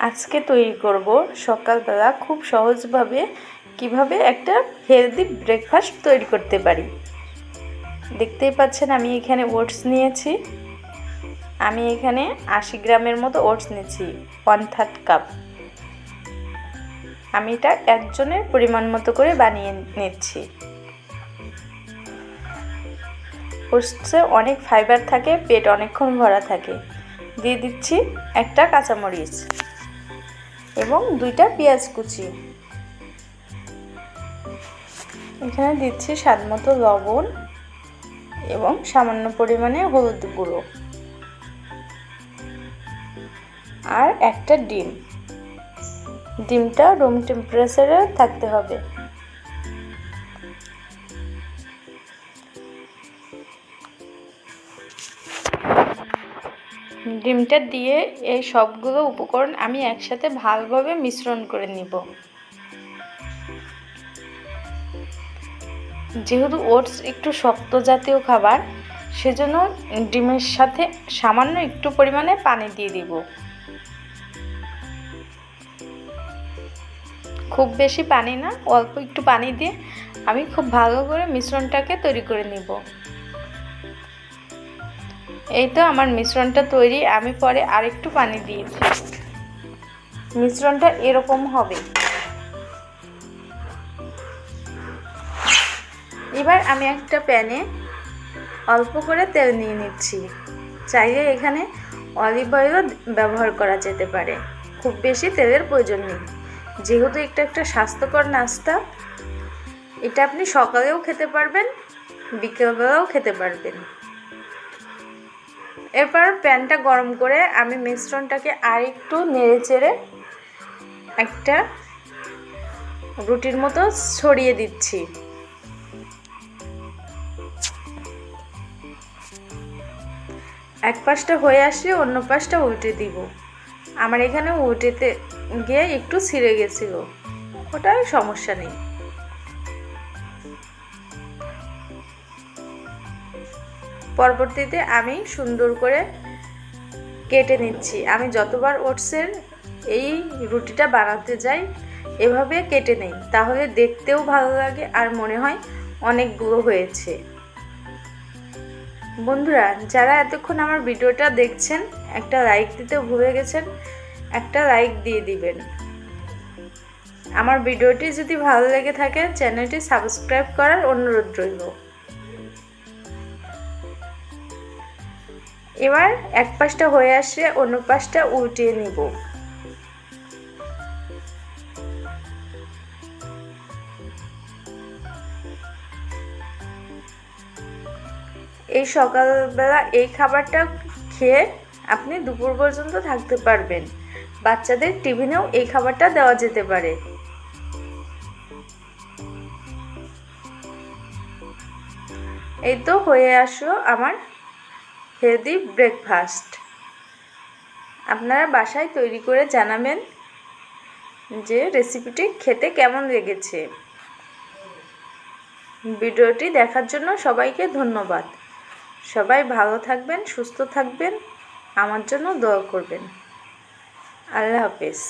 আজকে তৈরি করব সকালবেলা খুব সহজভাবে কিভাবে একটা হেলদি ব্রেকফাস্ট তৈরি করতে পারি। দেখতেই পাচ্ছেন আমি এখানে ওটস নিয়েছি। আমি এখানে 80 গ্রামের মতো ওটস নিয়েছি, 1/3 কাপ। আমি এটা একজনের পরিমাণ মতো করে বানিয়ে নিচ্ছি। ওটসে অনেক ফাইবার থাকে, পেট অনেকক্ষণ ভরা থাকে। দিয়ে দিচ্ছি একটা কাঁচামরিচ এবং 2টা পেঁয়াজ কুচি। এখানে দিচ্ছি স্বাদমতো লবণ এবং সামান্য পরিমাণে হলুদ গুঁড়ো আর একটা ডিম। ডিমটা রুম টেম্পারেচারে থাকতে হবে। ডিমটা দিয়ে এই সবগুলো উপকরণ আমি একসাথে ভালোভাবে মিশ্রণ করে নিব। যেহেতু ওটস একটু শক্ত জাতীয় খাবার, সেজন্য ডিমের সাথে সামান্য একটু পরিমাণে পানি দিয়ে দিব। খুব বেশি পানি না, অল্প একটু পানি দিয়ে আমি খুব ভালো করে মিশ্রণটাকে তৈরি করে নিব। এই তো আমার মিশ্রণটা তৈরি। আমি পরে আরেকটু পানি দিয়েছি। মিশ্রণটা এরকম হবে। এবার আমি একটা প্যানে অল্প করে তেল নিয়ে নিচ্ছি। চাইলে এখানে অলিভ অয়েলও ব্যবহার করা যেতে পারে। খুব বেশি তেলের প্রয়োজন নেই, যেহেতু এটা একটা স্বাস্থ্যকর নাস্তা। এটা আপনি সকালেও খেতে পারবেন, বিকেলবেলাও খেতে পারবেন। এরপর প্যানটা গরম করে আমি মিশ্রণটাকে আরেকটু নেড়েচেড়ে একটা রুটির মতো ছড়িয়ে দিচ্ছি। এক পাশটা হয়ে আসলে অন্য পাশটা উল্টে দিব। আমার এখানে উল্টেতে গিয়ে একটু ছিঁড়ে গেছিল, ওটাই সমস্যা নেই। পরবর্তীতে আমি সুন্দর করে কেটে নিচ্ছি। আমি যতবার ওটসের এই রুটিটা বানাতে যাই এভাবে কেটে নেই, তাহলে দেখতেও ভালো লাগে আর মনে হয় অনেকগুলো হয়েছে। বন্ধুরা, যারা এতক্ষণ আমার ভিডিওটা দেখছেন, একটা লাইক দিতে ভুলে গেছেন, একটা লাইক দিয়ে দিবেন। আমার ভিডিওটি যদি ভালো লেগে থাকে চ্যানেলটি সাবস্ক্রাইব করার অনুরোধ রইল। এবার এক পাশটা হয়ে আসলে অন্য পাশটা উল্টিয়ে নিব। এই সকালবেলা এই খাবারটা খেয়ে আপনি দুপুর পর্যন্ত থাকতে পারবেন। বাচ্চাদের টিফিনেও এই খাবারটা দেওয়া যেতে পারে। এই তো হয়ে আসলো আমার হেলদি ব্রেকফাস্ট। আপনারা বাসায় তৈরি করে জানাবেন যে রেসিপিটি খেতে কেমন লেগেছে। ভিডিওটি দেখার জন্য সবাইকে ধন্যবাদ। সবাই ভালো থাকবেন, সুস্থ থাকবেন, আমার জন্য দোয়া করবেন। আল্লাহ হাফেজ।